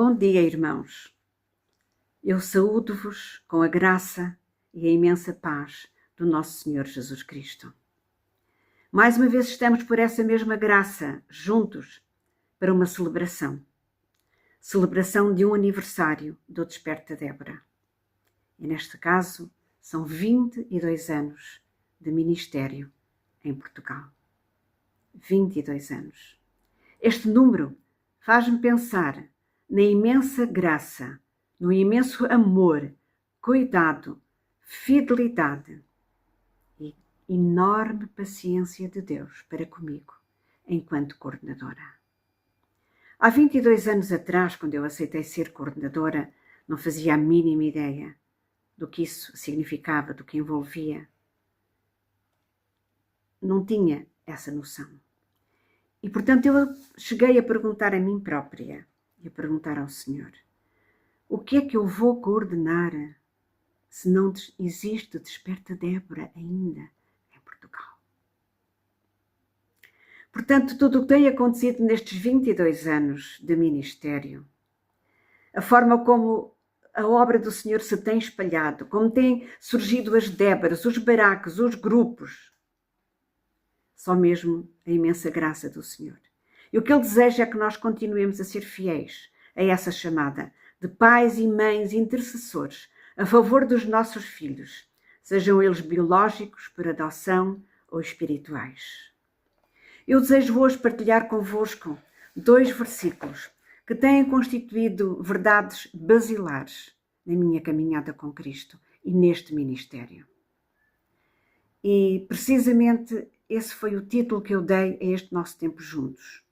Bom dia, irmãos. Eu saúdo-vos com a graça e a imensa paz do nosso Senhor Jesus Cristo. Mais uma vez estamos por essa mesma graça, juntos, para uma celebração. Celebração de um aniversário do Desperta Débora. E neste caso, são 22 anos de ministério em Portugal. 22 anos. Este número faz-me pensar na imensa graça, no imenso amor, cuidado, fidelidade e enorme paciência de Deus para comigo, enquanto coordenadora. Há 22 anos atrás, quando eu aceitei ser coordenadora, não fazia a mínima ideia do que isso significava, do que envolvia. Não tinha essa noção. E, portanto, eu cheguei a perguntar a mim própria e a perguntar ao Senhor: o que é que eu vou coordenar se não existe Desperta Débora ainda em Portugal? Portanto, tudo o que tem acontecido nestes 22 anos de ministério, a forma como a obra do Senhor se tem espalhado, como têm surgido as Déboras, os Baraques, os grupos, só mesmo a imensa graça do Senhor. E o que Ele deseja é que nós continuemos a ser fiéis a essa chamada de pais e mães intercessores a favor dos nossos filhos, sejam eles biológicos, por adoção ou espirituais. Eu desejo hoje partilhar convosco 2 versículos que têm constituído verdades basilares na minha caminhada com Cristo e neste ministério. E precisamente esse foi o título que eu dei a este nosso tempo juntos.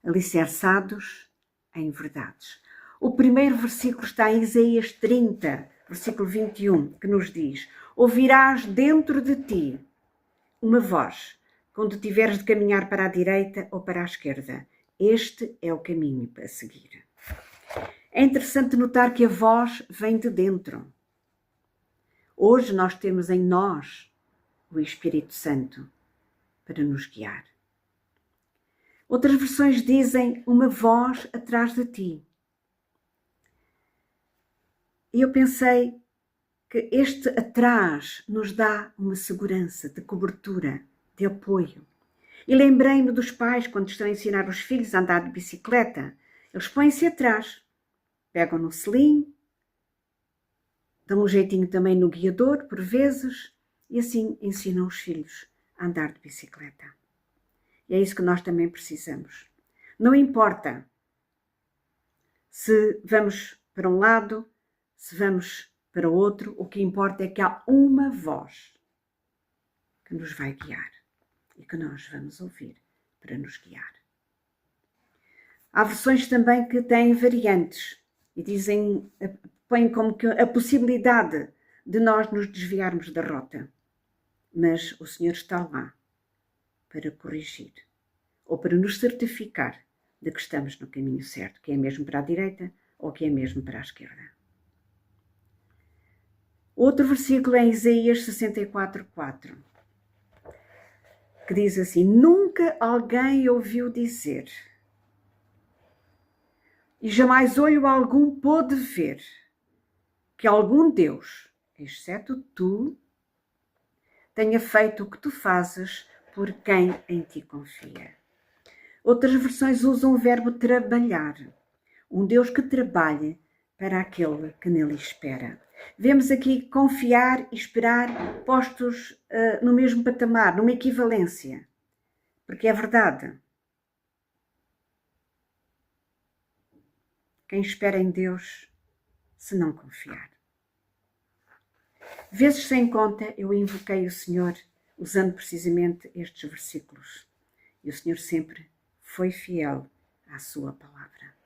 Alicerçados em verdades. O primeiro versículo está em Isaías 30, versículo 21, que nos diz: ouvirás dentro de ti uma voz, quando tiveres de caminhar para a direita ou para a esquerda. Este é o caminho para seguir. É interessante notar que a voz vem de dentro. Hoje nós temos em nós o Espírito Santo para nos guiar. Outras versões dizem uma voz atrás de ti. E eu pensei que este atrás nos dá uma segurança de cobertura, de apoio. E lembrei-me dos pais quando estão a ensinar os filhos a andar de bicicleta. Eles põem-se atrás, pegam no selim, dão um jeitinho também no guiador, por vezes, e assim ensinam os filhos a andar de bicicleta. E é isso que nós também precisamos. Não importa se vamos para um lado, se vamos para o outro, o que importa é que há uma voz que nos vai guiar e que nós vamos ouvir para nos guiar. Há versões também que têm variantes e dizem, põem como que a possibilidade de nós nos desviarmos da rota. Mas o Senhor está lá para corrigir ou para nos certificar de que estamos no caminho certo, que é mesmo para a direita ou que é mesmo para a esquerda. Outro versículo é em Isaías 64:4, que diz assim: nunca alguém ouviu dizer e jamais olho algum pôde ver que algum Deus, exceto tu, tenha feito o que tu fazes por quem em ti confia. Outras versões usam o verbo trabalhar. Um Deus que trabalha para aquele que nele espera. Vemos aqui confiar e esperar postos no mesmo patamar, numa equivalência. Porque é verdade. Quem espera em Deus, se não confiar. Vezes sem conta, eu invoquei o Senhor usando precisamente estes versículos. E o Senhor sempre foi fiel à sua palavra.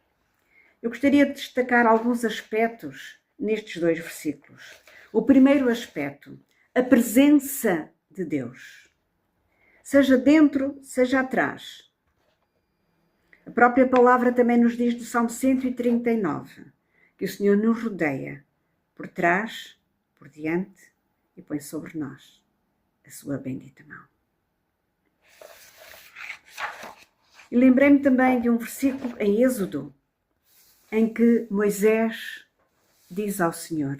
Eu gostaria de destacar alguns aspectos nestes 2 versículos. O primeiro aspecto, a presença de Deus. Seja dentro, seja atrás. A própria palavra também nos diz do Salmo 139, que o Senhor nos rodeia por trás, por diante e põe sobre nós a sua bendita mão. E lembrei-me também de um versículo em Êxodo em que Moisés diz ao Senhor: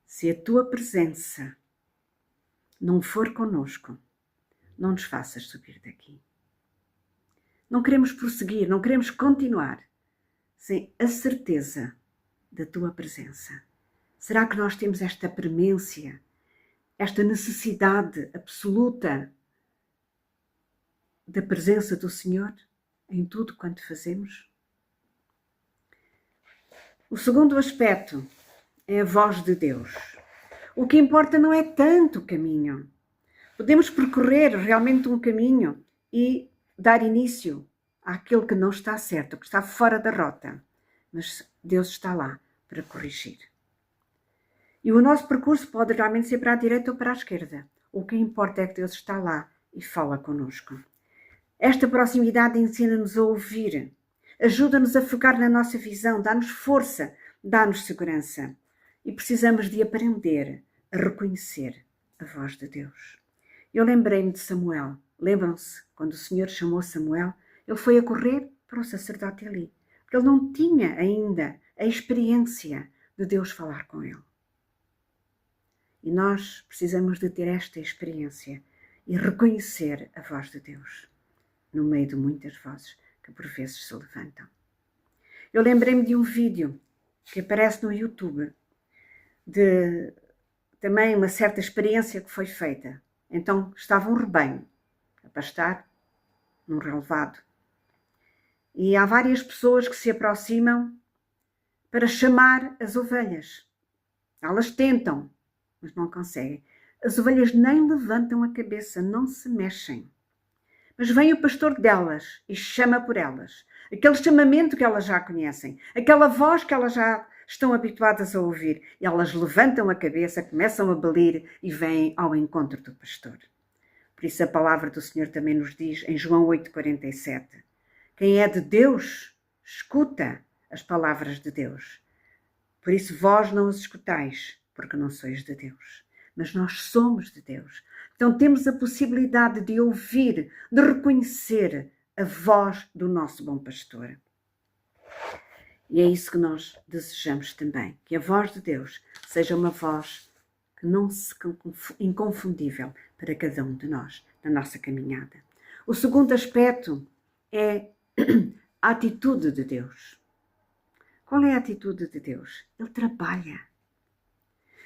se a tua presença não for conosco, não nos faças subir daqui. Não queremos prosseguir, não queremos continuar sem a certeza da tua presença. Será que nós temos esta premência, esta necessidade absoluta da presença do Senhor em tudo quanto fazemos? O segundo aspecto é a voz de Deus. O que importa não é tanto o caminho. Podemos percorrer realmente um caminho e dar início àquilo que não está certo, que está fora da rota. Mas Deus está lá para corrigir. E o nosso percurso pode realmente ser para a direita ou para a esquerda. O que importa é que Deus está lá e fala connosco. Esta proximidade ensina-nos a ouvir, ajuda-nos a focar na nossa visão, dá-nos força, dá-nos segurança. E precisamos de aprender a reconhecer a voz de Deus. Eu lembrei-me de Samuel. Lembram-se, quando o Senhor chamou Samuel, ele foi a correr para o sacerdote Eli, porque ele não tinha ainda a experiência de Deus falar com ele. E nós precisamos de ter esta experiência e reconhecer a voz de Deus, no meio de muitas vozes que por vezes se levantam. Eu lembrei-me de um vídeo que aparece no YouTube, de também uma certa experiência que foi feita. Então estava um rebanho a pastar num relevado. E há várias pessoas que se aproximam para chamar as ovelhas. Elas tentam, mas não conseguem. As ovelhas nem levantam a cabeça, não se mexem. Mas vem o pastor delas e chama por elas. Aquele chamamento que elas já conhecem, aquela voz que elas já estão habituadas a ouvir. E elas levantam a cabeça, começam a balir e vêm ao encontro do pastor. Por isso a palavra do Senhor também nos diz em João 8,47. Quem é de Deus, escuta as palavras de Deus. Por isso vós não as escutais, porque não sois de Deus. Mas nós somos de Deus. Então temos a possibilidade de ouvir, de reconhecer a voz do nosso bom pastor. E é isso que nós desejamos também, que a voz de Deus seja uma voz que não se inconfundível para cada um de nós, na nossa caminhada. O segundo aspecto é a atitude de Deus. Qual é a atitude de Deus? Ele trabalha.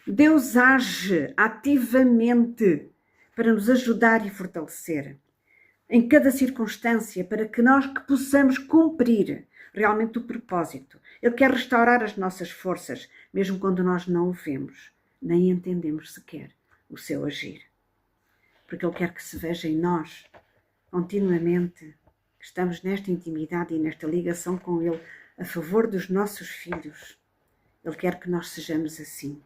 Deus age ativamente para nos ajudar e fortalecer em cada circunstância, para que nós que possamos cumprir realmente o propósito. Ele quer restaurar as nossas forças, mesmo quando nós não o vemos, nem entendemos sequer o seu agir. Porque Ele quer que se veja em nós, continuamente, que estamos nesta intimidade e nesta ligação com Ele, a favor dos nossos filhos. Ele quer que nós sejamos assim.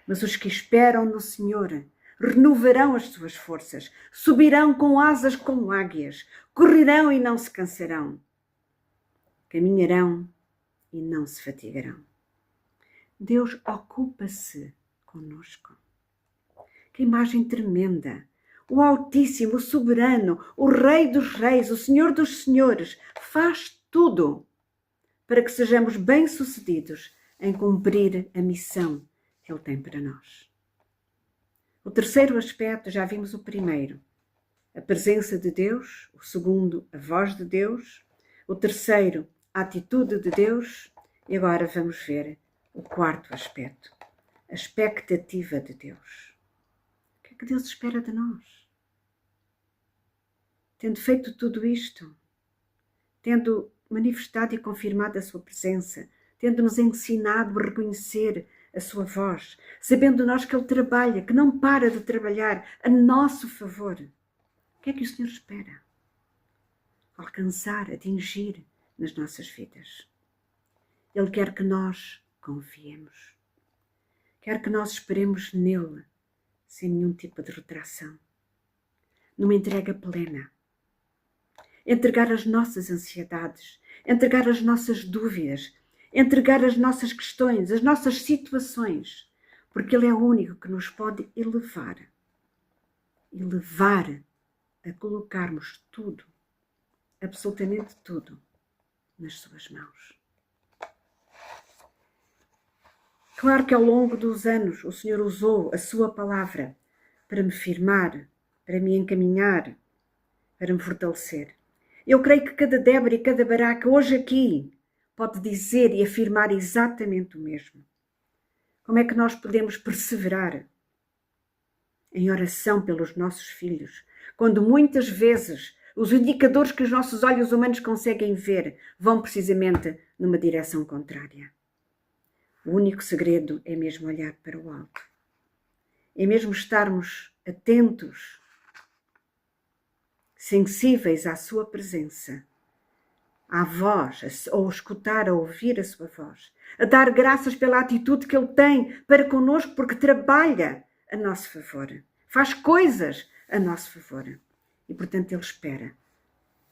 Mas os que esperam no Senhor renovarão as suas forças, subirão com asas como águias, correrão e não se cansarão, caminharão e não se fatigarão. Deus ocupa-se conosco. Que imagem tremenda! O Altíssimo, o Soberano, o Rei dos Reis, o Senhor dos Senhores, faz tudo para que sejamos bem-sucedidos em cumprir a missão que Ele tem para nós. O terceiro aspecto, já vimos o primeiro, a presença de Deus. O segundo, a voz de Deus. O terceiro, a atitude de Deus. E agora vamos ver o quarto aspecto, a expectativa de Deus. O que é que Deus espera de nós? Tendo feito tudo isto, tendo manifestado e confirmado a sua presença, tendo nos ensinado a reconhecer a sua voz, sabendo nós que Ele trabalha, que não para de trabalhar a nosso favor. O que é que o Senhor espera? Alcançar, atingir nas nossas vidas. Ele quer que nós confiemos. Quer que nós esperemos nele, sem nenhum tipo de retração. Numa entrega plena. Entregar as nossas ansiedades, entregar as nossas dúvidas, entregar as nossas questões, as nossas situações, porque Ele é o único que nos pode elevar e levar a colocarmos tudo, absolutamente tudo, nas suas mãos. Claro que ao longo dos anos o Senhor usou a sua palavra para me firmar, para me encaminhar, para me fortalecer. Eu creio que cada Débora e cada Baraque hoje aqui pode dizer e afirmar exatamente o mesmo. Como é que nós podemos perseverar em oração pelos nossos filhos, quando muitas vezes os indicadores que os nossos olhos humanos conseguem ver vão precisamente numa direção contrária? O único segredo é mesmo olhar para o alto. É mesmo estarmos atentos, sensíveis à sua presença, à voz, ou escutar, a ouvir a sua voz, a dar graças pela atitude que Ele tem para connosco, porque trabalha a nosso favor, faz coisas a nosso favor. E, portanto, Ele espera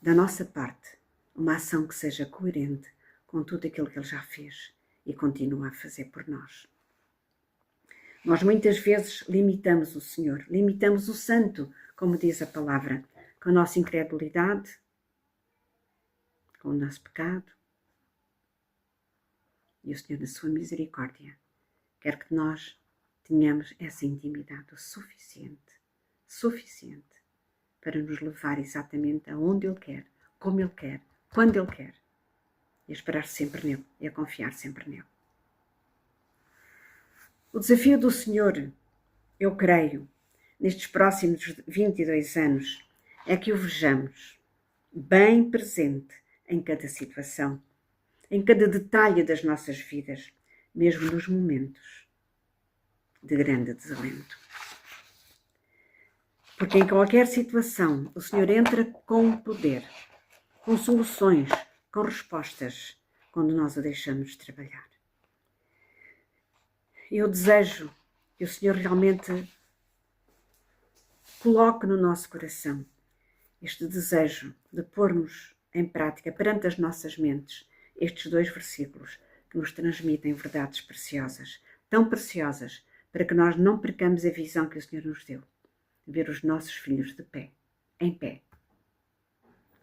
da nossa parte uma ação que seja coerente com tudo aquilo que Ele já fez e continua a fazer por nós. Nós muitas vezes limitamos o Senhor, limitamos o Santo, como diz a palavra, com a nossa incredulidade, com o nosso pecado. E o Senhor, na sua misericórdia, quer que nós tenhamos essa intimidade o suficiente para nos levar exatamente aonde Ele quer, como Ele quer, quando Ele quer, e a esperar sempre nele, e a confiar sempre nele. O desafio do Senhor, eu creio, nestes próximos 22 anos, é que o vejamos bem presente em cada situação, em cada detalhe das nossas vidas, mesmo nos momentos de grande desalento. Porque em qualquer situação o Senhor entra com poder, com soluções, com respostas, quando nós o deixamos de trabalhar. Eu desejo que o Senhor realmente coloque no nosso coração este desejo de pormos em prática perante as nossas mentes estes 2 versículos que nos transmitem verdades preciosas, tão preciosas, para que nós não percamos a visão que o Senhor nos deu, de ver os nossos filhos de pé, em pé,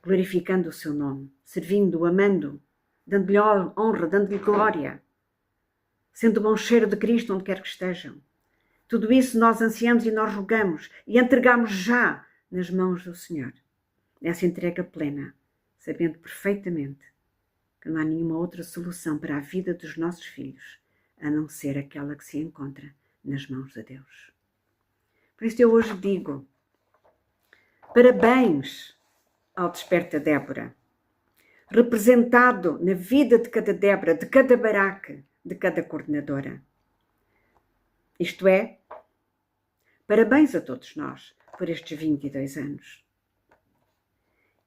glorificando o seu nome, servindo, amando, dando-lhe honra, dando-lhe glória, sendo o bom cheiro de Cristo onde quer que estejam. Tudo isso nós ansiamos e nós rogamos e entregamos já nas mãos do Senhor. Essa entrega plena, sabendo perfeitamente que não há nenhuma outra solução para a vida dos nossos filhos, a não ser aquela que se encontra nas mãos de Deus. Por isso eu hoje digo, parabéns ao Desperta Débora, representado na vida de cada Débora, de cada Baraque, de cada coordenadora. Isto é, parabéns a todos nós por estes 22 anos.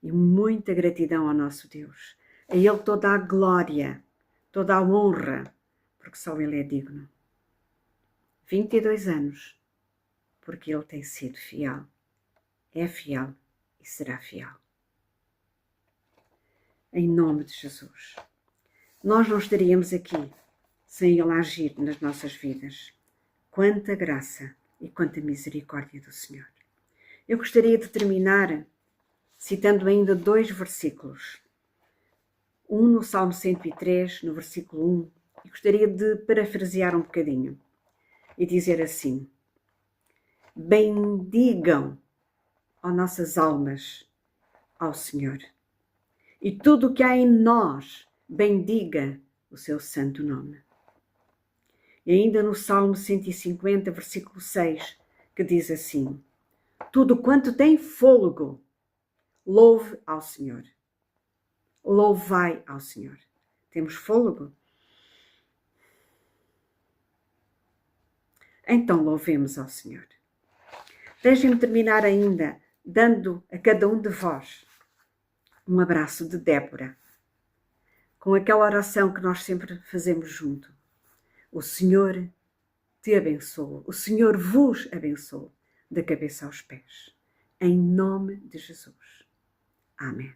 E muita gratidão ao nosso Deus. A Ele toda a glória, toda a honra, porque só Ele é digno. 22 anos, porque Ele tem sido fiel, é fiel e será fiel. Em nome de Jesus. Nós não estaríamos aqui sem Ele agir nas nossas vidas. Quanta graça e quanta misericórdia do Senhor. Eu gostaria de terminar citando ainda 2 versículos. Um no Salmo 103, no versículo 1, e gostaria de parafrasear um bocadinho e dizer assim: bendigam, ó nossas almas, ao Senhor, e tudo o que há em nós, bendiga o seu santo nome. E ainda no Salmo 150, versículo 6, que diz assim: tudo quanto tem fôlego, louve ao Senhor. Louvai ao Senhor. Temos fôlego? Então louvemos ao Senhor. Deixem-me terminar ainda dando a cada um de vós um abraço de Débora, com aquela oração que nós sempre fazemos junto. O Senhor te abençoe, o Senhor vos abençoe, da cabeça aos pés. Em nome de Jesus. Amém.